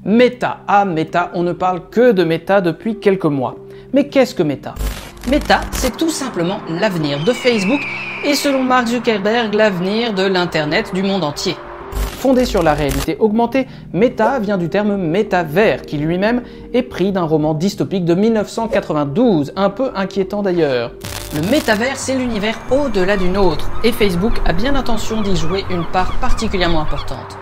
Meta, Meta, on ne parle que de Meta depuis quelques mois. Mais qu'est-ce que Meta? Meta, c'est tout simplement l'avenir de Facebook et selon Mark Zuckerberg, l'avenir de l'Internet du monde entier. Fondé sur la réalité augmentée, Meta vient du terme métavers qui lui-même est pris d'un roman dystopique de 1992, un peu inquiétant d'ailleurs. Le métavers, c'est l'univers au-delà du nôtre et Facebook a bien l'intention d'y jouer une part particulièrement importante.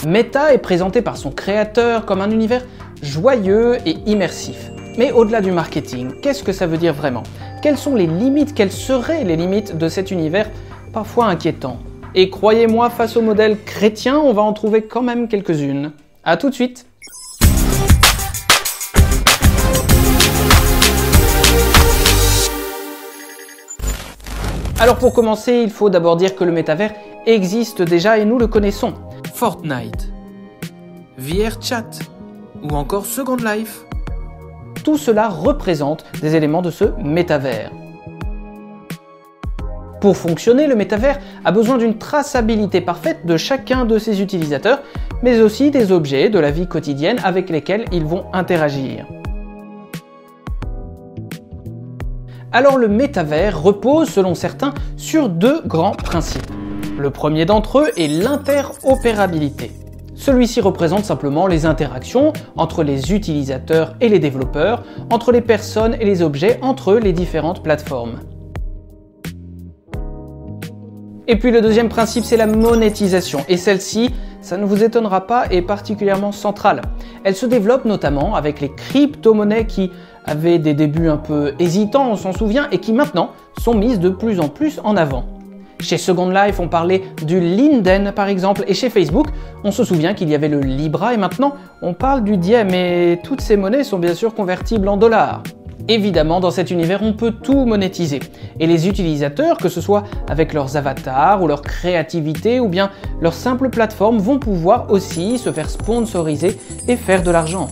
Meta est présenté par son créateur comme un univers joyeux et immersif. Mais au-delà du marketing, qu'est-ce que ça veut dire vraiment? Quelles sont les limites, quelles seraient les limites de cet univers parfois inquiétant? Et croyez-moi, face au modèle chrétien, on va en trouver quand même quelques-unes. A tout de suite! Alors pour commencer, il faut d'abord dire que le métavers existe déjà et nous le connaissons. Fortnite, VRChat ou encore Second Life. Tout cela représente des éléments de ce métavers. Pour fonctionner, le métavers a besoin d'une traçabilité parfaite de chacun de ses utilisateurs, mais aussi des objets de la vie quotidienne avec lesquels ils vont interagir. Alors le métavers repose, selon certains, sur deux grands principes. Le premier d'entre eux est l'interopérabilité. Celui-ci représente simplement les interactions entre les utilisateurs et les développeurs, entre les personnes et les objets, entre les différentes plateformes. Et puis le deuxième principe, c'est la monétisation. Et celle-ci, ça ne vous étonnera pas, est particulièrement centrale. Elle se développe notamment avec les crypto-monnaies qui avaient des débuts un peu hésitants, on s'en souvient, et qui maintenant sont mises de plus en plus en avant. Chez Second Life, on parlait du Linden par exemple, et chez Facebook, on se souvient qu'il y avait le Libra, et maintenant on parle du Diem, et toutes ces monnaies sont bien sûr convertibles en dollars. Évidemment, dans cet univers, on peut tout monétiser. Et les utilisateurs, que ce soit avec leurs avatars ou leur créativité ou bien leur simple plateforme, vont pouvoir aussi se faire sponsoriser et faire de l'argent.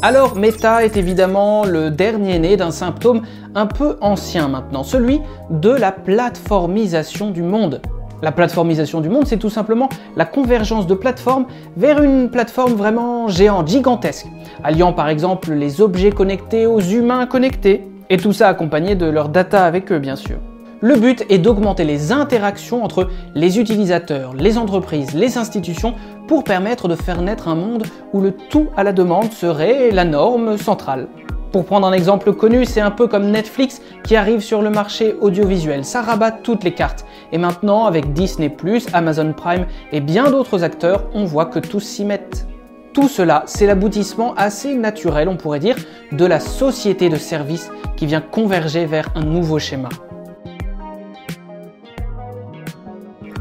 Alors, Meta est évidemment le dernier né d'un symptôme un peu ancien maintenant, celui de la plateformisation du monde. La plateformisation du monde, c'est tout simplement la convergence de plateformes vers une plateforme vraiment géante, gigantesque, alliant par exemple les objets connectés aux humains connectés, et tout ça accompagné de leur data avec eux bien sûr. Le but est d'augmenter les interactions entre les utilisateurs, les entreprises, les institutions pour permettre de faire naître un monde où le tout à la demande serait la norme centrale. Pour prendre un exemple connu, c'est un peu comme Netflix qui arrive sur le marché audiovisuel. Ça rabat toutes les cartes. Et maintenant, avec Disney+, Amazon Prime et bien d'autres acteurs, on voit que tous s'y mettent. Tout cela, c'est l'aboutissement assez naturel, on pourrait dire, de la société de services qui vient converger vers un nouveau schéma.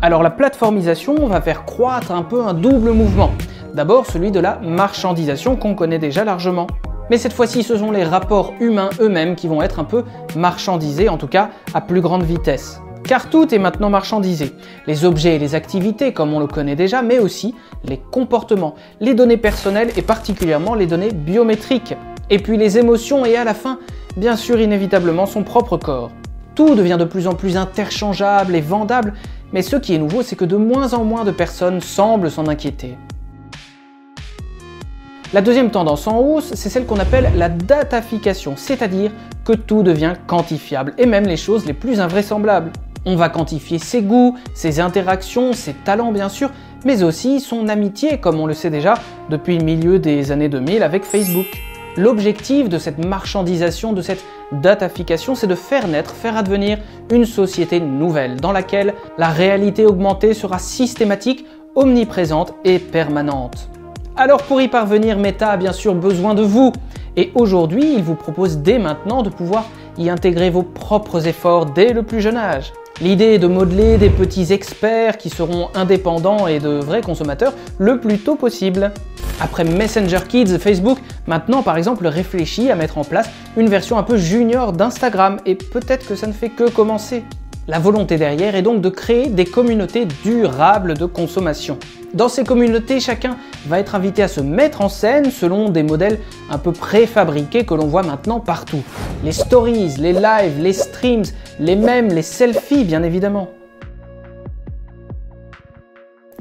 Alors la plateformisation va faire croître un peu un double mouvement. D'abord celui de la marchandisation qu'on connaît déjà largement. Mais cette fois-ci, ce sont les rapports humains eux-mêmes qui vont être un peu marchandisés, en tout cas à plus grande vitesse. Car tout est maintenant marchandisé. Les objets et les activités, comme on le connaît déjà, mais aussi les comportements, les données personnelles et particulièrement les données biométriques. Et puis les émotions et à la fin, bien sûr, inévitablement, son propre corps. Tout devient de plus en plus interchangeable et vendable, mais ce qui est nouveau, c'est que de moins en moins de personnes semblent s'en inquiéter. La deuxième tendance en hausse, c'est celle qu'on appelle la datafication, c'est-à-dire que tout devient quantifiable, et même les choses les plus invraisemblables. On va quantifier ses goûts, ses interactions, ses talents bien sûr, mais aussi son amitié, comme on le sait déjà depuis le milieu des années 2000 avec Facebook. L'objectif de cette marchandisation, de cette datafication, c'est de faire naître, faire advenir une société nouvelle, dans laquelle la réalité augmentée sera systématique, omniprésente et permanente. Alors pour y parvenir, Meta a bien sûr besoin de vous. Et aujourd'hui, il vous propose dès maintenant de pouvoir y intégrer vos propres efforts dès le plus jeune âge. L'idée est de modeler des petits experts qui seront indépendants et de vrais consommateurs le plus tôt possible. Après Messenger Kids, Facebook, maintenant par exemple réfléchit à mettre en place une version un peu junior d'Instagram et peut-être que ça ne fait que commencer. La volonté derrière est donc de créer des communautés durables de consommation. Dans ces communautés, chacun va être invité à se mettre en scène selon des modèles un peu préfabriqués que l'on voit maintenant partout. Les stories, les lives, les streams, les mèmes, les selfies bien évidemment.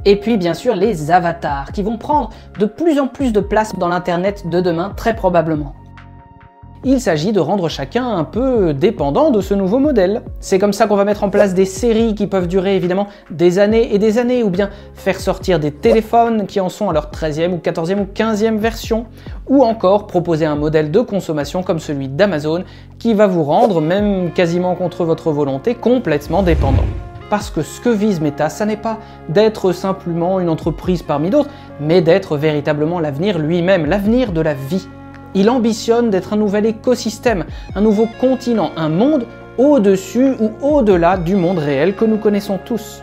Et puis bien sûr les avatars qui vont prendre de plus en plus de place dans l'internet de demain très probablement. Il s'agit de rendre chacun un peu dépendant de ce nouveau modèle. C'est comme ça qu'on va mettre en place des séries qui peuvent durer évidemment des années et des années, ou bien faire sortir des téléphones qui en sont à leur 13e ou 14e ou 15e version, ou encore proposer un modèle de consommation comme celui d'Amazon qui va vous rendre, même quasiment contre votre volonté, complètement dépendant. Parce que ce que vise Meta, ça n'est pas d'être simplement une entreprise parmi d'autres, mais d'être véritablement l'avenir lui-même, l'avenir de la vie. Il ambitionne d'être un nouvel écosystème, un nouveau continent, un monde au-dessus ou au-delà du monde réel que nous connaissons tous.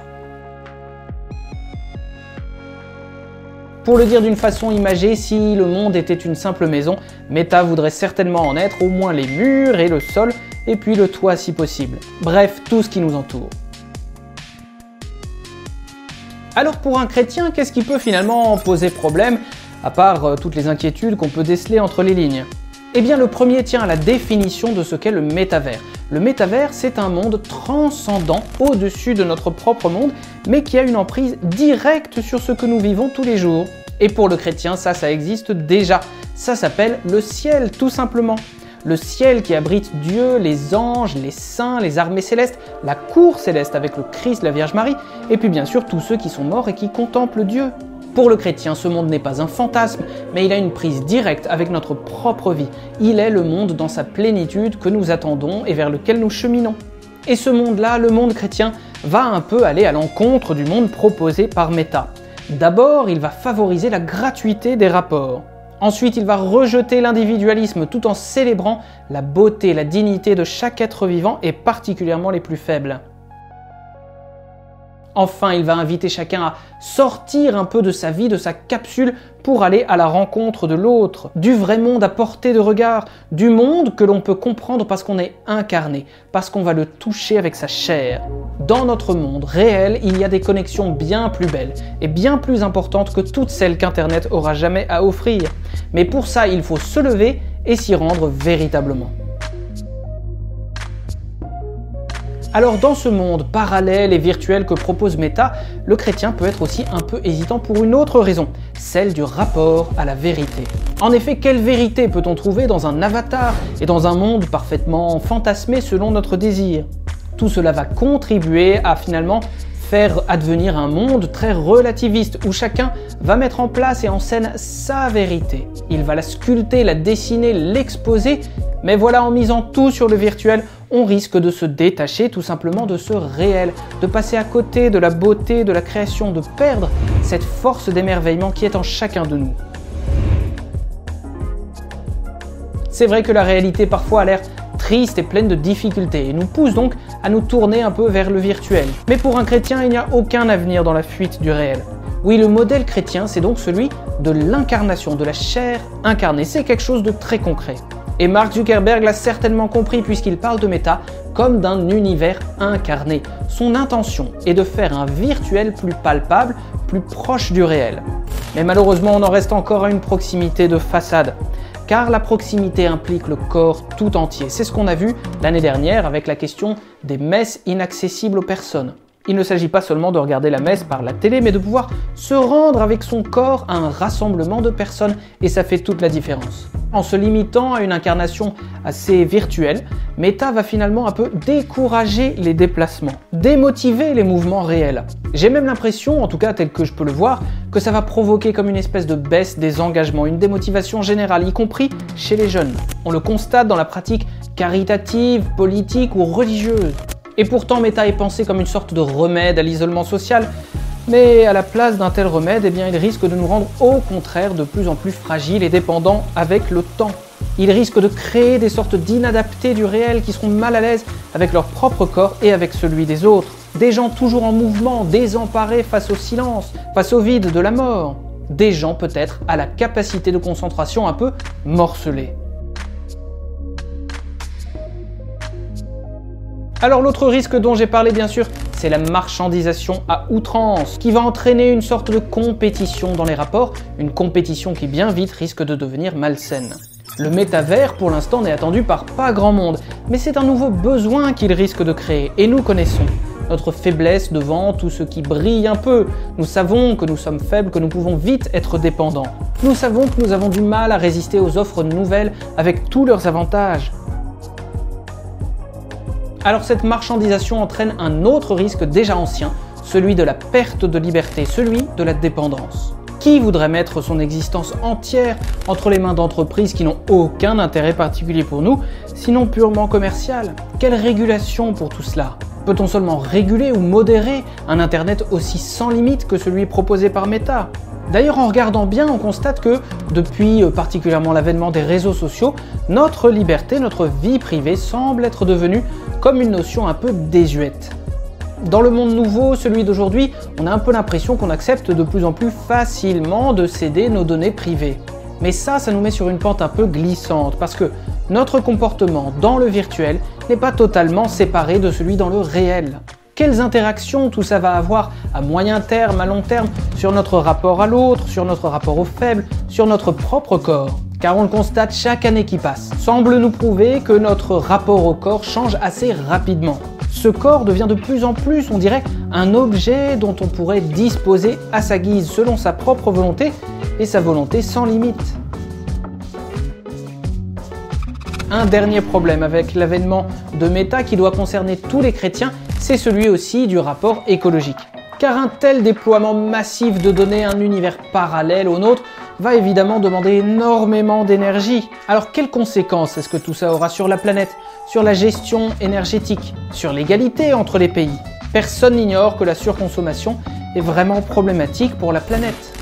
Pour le dire d'une façon imagée, si le monde était une simple maison, Meta voudrait certainement en être au moins les murs et le sol, et puis le toit si possible. Bref, tout ce qui nous entoure. Alors pour un chrétien, qu'est-ce qui peut finalement poser problème, à part toutes les inquiétudes qu'on peut déceler entre les lignes? Eh bien le premier tient à la définition de ce qu'est le métavers. Le métavers, c'est un monde transcendant au-dessus de notre propre monde, mais qui a une emprise directe sur ce que nous vivons tous les jours. Et pour le chrétien, ça existe déjà. Ça s'appelle le ciel, tout simplement. Le ciel qui abrite Dieu, les anges, les saints, les armées célestes, la cour céleste avec le Christ, la Vierge Marie, et puis bien sûr tous ceux qui sont morts et qui contemplent Dieu. Pour le chrétien, ce monde n'est pas un fantasme, mais il a une prise directe avec notre propre vie. Il est le monde dans sa plénitude que nous attendons et vers lequel nous cheminons. Et ce monde-là, le monde chrétien, va un peu aller à l'encontre du monde proposé par Meta. D'abord, il va favoriser la gratuité des rapports. Ensuite, il va rejeter l'individualisme tout en célébrant la beauté, la dignité de chaque être vivant et particulièrement les plus faibles. Enfin, il va inviter chacun à sortir un peu de sa vie, de sa capsule, pour aller à la rencontre de l'autre, du vrai monde à portée de regard, du monde que l'on peut comprendre parce qu'on est incarné, parce qu'on va le toucher avec sa chair. Dans notre monde réel, il y a des connexions bien plus belles et bien plus importantes que toutes celles qu'Internet aura jamais à offrir. Mais pour ça, il faut se lever et s'y rendre véritablement. Alors dans ce monde parallèle et virtuel que propose Meta, le chrétien peut être aussi un peu hésitant pour une autre raison, celle du rapport à la vérité. En effet, quelle vérité peut-on trouver dans un avatar et dans un monde parfaitement fantasmé selon notre désir? Tout cela va contribuer à finalement faire advenir un monde très relativiste où chacun va mettre en place et en scène sa vérité. Il va la sculpter, la dessiner, l'exposer, mais voilà, en misant tout sur le virtuel, on risque de se détacher tout simplement de ce réel, de passer à côté de la beauté de la création, de perdre cette force d'émerveillement qui est en chacun de nous. C'est vrai que la réalité parfois a l'air triste et pleine de difficultés et nous pousse donc à nous tourner un peu vers le virtuel. Mais pour un chrétien, il n'y a aucun avenir dans la fuite du réel. Oui, le modèle chrétien, c'est donc celui de l'incarnation, de la chair incarnée. C'est quelque chose de très concret. Et Mark Zuckerberg l'a certainement compris puisqu'il parle de Meta comme d'un univers incarné. Son intention est de faire un virtuel plus palpable, plus proche du réel. Mais malheureusement, on en reste encore à une proximité de façade. Car la proximité implique le corps tout entier. C'est ce qu'on a vu l'année dernière avec la question des messes inaccessibles aux personnes. Il ne s'agit pas seulement de regarder la messe par la télé, mais de pouvoir se rendre avec son corps à un rassemblement de personnes, et ça fait toute la différence. En se limitant à une incarnation assez virtuelle, Meta va finalement un peu décourager les déplacements, démotiver les mouvements réels. J'ai même l'impression, en tout cas tel que je peux le voir, que ça va provoquer comme une espèce de baisse des engagements, une démotivation générale, y compris chez les jeunes. On le constate dans la pratique caritative, politique ou religieuse. Et pourtant, Meta est pensé comme une sorte de remède à l'isolement social, mais à la place d'un tel remède, eh bien, il risque de nous rendre au contraire de plus en plus fragiles et dépendants avec le temps. Il risque de créer des sortes d'inadaptés du réel qui seront mal à l'aise avec leur propre corps et avec celui des autres. Des gens toujours en mouvement, désemparés face au silence, face au vide de la mort. Des gens peut-être à la capacité de concentration un peu morcelée. Alors l'autre risque dont j'ai parlé bien sûr, c'est la marchandisation à outrance, qui va entraîner une sorte de compétition dans les rapports, une compétition qui bien vite risque de devenir malsaine. Le métavers pour l'instant n'est attendu par pas grand monde, mais c'est un nouveau besoin qu'il risque de créer, et nous connaissons notre faiblesse devant tout ce qui brille un peu. Nous savons que nous sommes faibles, que nous pouvons vite être dépendants. Nous savons que nous avons du mal à résister aux offres nouvelles avec tous leurs avantages. Alors cette marchandisation entraîne un autre risque déjà ancien, celui de la perte de liberté, celui de la dépendance. Qui voudrait mettre son existence entière entre les mains d'entreprises qui n'ont aucun intérêt particulier pour nous, sinon purement commercial? Quelle régulation pour tout cela? Peut-on seulement réguler ou modérer un Internet aussi sans limite que celui proposé par Meta? D'ailleurs, en regardant bien, on constate que, depuis particulièrement l'avènement des réseaux sociaux, notre liberté, notre vie privée semble être devenue comme une notion un peu désuète. Dans le monde nouveau, celui d'aujourd'hui, on a un peu l'impression qu'on accepte de plus en plus facilement de céder nos données privées. Mais ça nous met sur une pente un peu glissante, parce que notre comportement dans le virtuel n'est pas totalement séparé de celui dans le réel. Quelles interactions tout ça va avoir à moyen terme, à long terme, sur notre rapport à l'autre, sur notre rapport aux faibles, sur notre propre corps? Car on le constate chaque année qui passe, semble nous prouver que notre rapport au corps change assez rapidement. Ce corps devient de plus en plus, on dirait, un objet dont on pourrait disposer à sa guise, selon sa propre volonté et sa volonté sans limite. Un dernier problème avec l'avènement de Meta qui doit concerner tous les chrétiens, c'est celui aussi du rapport écologique. Car un tel déploiement massif de données, un univers parallèle au nôtre, va évidemment demander énormément d'énergie. Alors quelles conséquences est-ce que tout ça aura sur la planète, sur la gestion énergétique, sur l'égalité entre les pays? Personne n'ignore que la surconsommation est vraiment problématique pour la planète.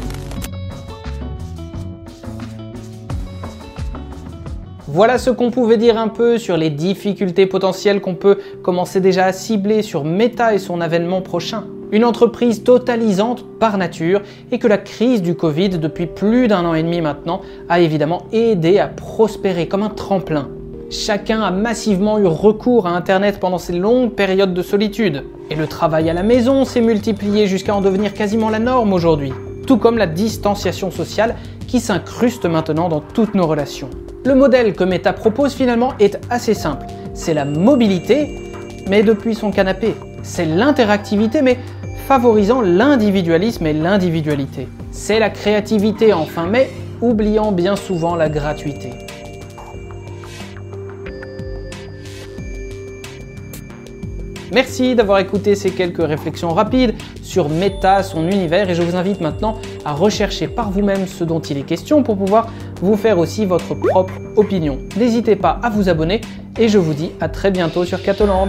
Voilà ce qu'on pouvait dire un peu sur les difficultés potentielles qu'on peut commencer déjà à cibler sur Meta et son avènement prochain. Une entreprise totalisante par nature et que la crise du Covid depuis plus d'1 an et demi maintenant a évidemment aidé à prospérer comme un tremplin. Chacun a massivement eu recours à Internet pendant ces longues périodes de solitude. Et le travail à la maison s'est multiplié jusqu'à en devenir quasiment la norme aujourd'hui. Tout comme la distanciation sociale qui s'incruste maintenant dans toutes nos relations. Le modèle que Meta propose finalement est assez simple. C'est la mobilité, mais depuis son canapé. C'est l'interactivité, mais favorisant l'individualisme et l'individualité. C'est la créativité enfin, mais oubliant bien souvent la gratuité. Merci d'avoir écouté ces quelques réflexions rapides sur Meta, son univers, et je vous invite maintenant à rechercher par vous-même ce dont il est question pour pouvoir vous faire aussi votre propre opinion. N'hésitez pas à vous abonner et je vous dis à très bientôt sur Catoland.